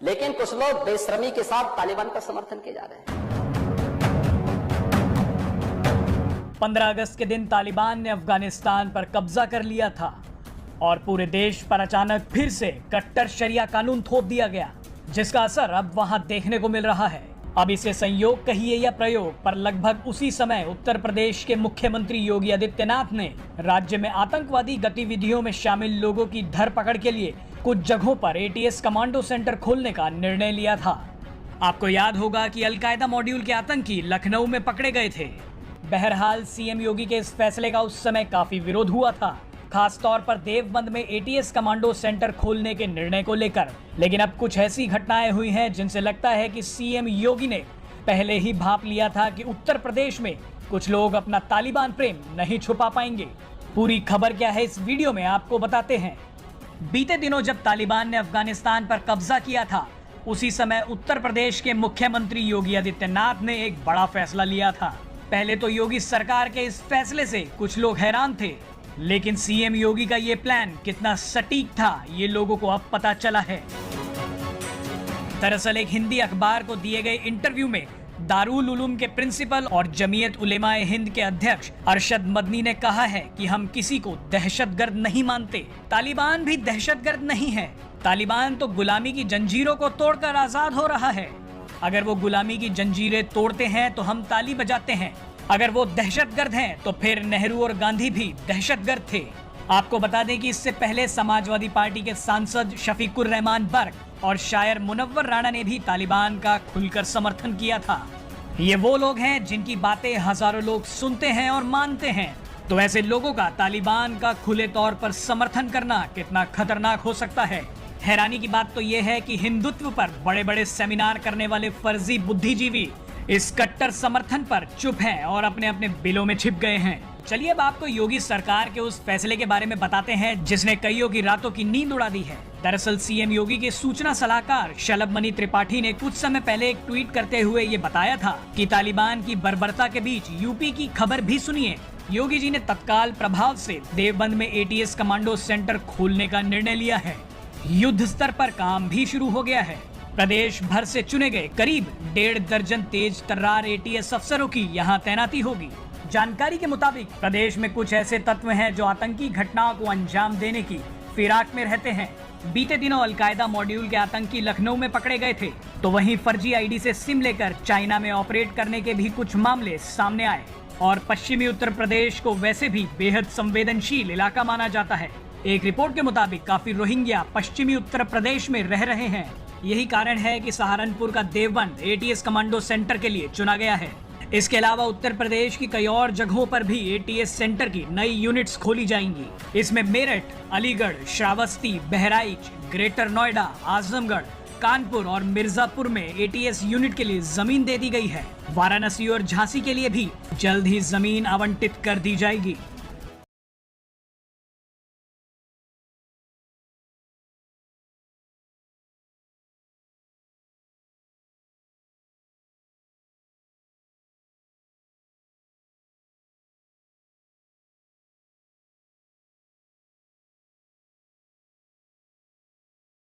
लेकिन कुछ लोग बेशर्मी के साथ तालिबान का समर्थन किए जा रहे हैं। 15 अगस्त के दिन तालिबान ने अफगानिस्तान पर कब्जा कर लिया था और पूरे देश पर अचानक फिर से कट्टर शरिया कानून थोप दिया गया, जिसका असर अब वहां देखने को मिल रहा है। अब इसे संयोग कहिए या प्रयोग, पर लगभग उसी समय उत्तर प्रदेश के मुख्यमंत्री योगी आदित्यनाथ ने राज्य में आतंकवादी गतिविधियों में शामिल लोगों की धरपकड़ के लिए कुछ जगहों पर एटीएस कमांडो सेंटर खोलने का निर्णय लिया था। आपको याद होगा कि अलकायदा मॉड्यूल के आतंकी लखनऊ में पकड़े गए थे। बहरहाल सीएम योगी के इस फैसले का उस समय काफी विरोध हुआ था, खास तौर पर देवबंद में एटीएस कमांडो सेंटर खोलने के निर्णय को लेकर। लेकिन अब कुछ ऐसी घटनाएं हुई हैं जिनसे लगता है कि सीएम योगी ने पहले ही भांप लिया था कि उत्तर प्रदेश में कुछ लोग अपना तालिबान प्रेम नहीं छुपा पाएंगे। पूरी खबर क्या है इस वीडियो में आपको बताते हैं। बीते दिनों जब तालिबान ने अफगानिस्तान पर कब्जा किया था, उसी समय उत्तर प्रदेश के मुख्यमंत्री योगी आदित्यनाथ ने एक बड़ा फैसला लिया था। पहले तो योगी सरकार के इस फैसले से कुछ लोग हैरान थे, लेकिन सीएम योगी का ये प्लान कितना सटीक था, ये लोगों को अब पता चला है। दरअसल एक हिंदी अखबार को दिए गए इंटरव्यू में दारुल उलूम के प्रिंसिपल और जमीयत उलेमाए हिंद के अध्यक्ष अरशद मदनी ने कहा है कि हम किसी को दहशतगर्द नहीं मानते। तालिबान भी दहशतगर्द नहीं है। तालिबान तो गुलामी की जंजीरों को तोड़कर आजाद हो रहा है। अगर वो गुलामी की जंजीरें तोड़ते हैं तो हम ताली बजाते हैं। अगर वो दहशतगर्द हैं तो फिर नेहरू और गांधी भी दहशतगर्द थे। आपको बता दें कि इससे पहले समाजवादी पार्टी के सांसद शफीकुर रहमान बर्क और शायर मुनव्वर राणा ने भी तालिबान का खुलकर समर्थन किया था। ये वो लोग हैं जिनकी बातें हजारों लोग सुनते हैं और मानते हैं। तो ऐसे लोगों का तालिबान का खुले तौर पर समर्थन करना कितना खतरनाक हो सकता है। हैरानी की बात तो यह है कि हिंदुत्व पर बड़े बड़े सेमिनार करने वाले फर्जी बुद्धिजीवी इस कट्टर समर्थन पर चुप हैं और अपने अपने बिलों में छिप गए हैं। चलिए अब आपको योगी सरकार के उस फैसले के बारे में बताते हैं जिसने कईयों की रातों की नींद उड़ा दी है। दरअसल सीएम योगी के सूचना सलाहकार शलभ मणि त्रिपाठी ने कुछ समय पहले एक ट्वीट करते हुए ये बताया था कि तालिबान की बर्बरता के बीच यूपी की खबर भी सुनिए। योगी जी ने तत्काल प्रभाव से देवबंद में एटीएस कमांडो सेंटर खोलने का निर्णय लिया है। युद्ध स्तर पर काम भी शुरू हो गया है। प्रदेश भर से चुने गए करीब 1.5 दर्जन तेज तर्रार एटीएस अफसरों की यहाँ तैनाती होगी। जानकारी के मुताबिक प्रदेश में कुछ ऐसे तत्व हैं जो आतंकी घटनाओं को अंजाम देने की फिराक में रहते हैं। बीते दिनों अलकायदा मॉड्यूल के आतंकी लखनऊ में पकड़े गए थे, तो वहीं फर्जी आईडी से सिम लेकर चाइना में ऑपरेट करने के भी कुछ मामले सामने आए। और पश्चिमी उत्तर प्रदेश को वैसे भी बेहद संवेदनशील इलाका माना जाता है। एक रिपोर्ट के मुताबिक काफी रोहिंग्या पश्चिमी उत्तर प्रदेश में रह रहे हैं। यही कारण है कि सहारनपुर का देवबंद एटीएस कमांडो सेंटर के लिए चुना गया है। इसके अलावा उत्तर प्रदेश की कई और जगहों पर भी एटीएस सेंटर की नई यूनिट्स खोली जाएंगी। इसमें मेरठ, अलीगढ़, श्रावस्ती, बहराइच, ग्रेटर नोएडा, आजमगढ़, कानपुर और मिर्जापुर में एटीएस यूनिट के लिए जमीन दे दी गई है। वाराणसी और झांसी के लिए भी जल्द ही जमीन आवंटित कर दी जाएगी।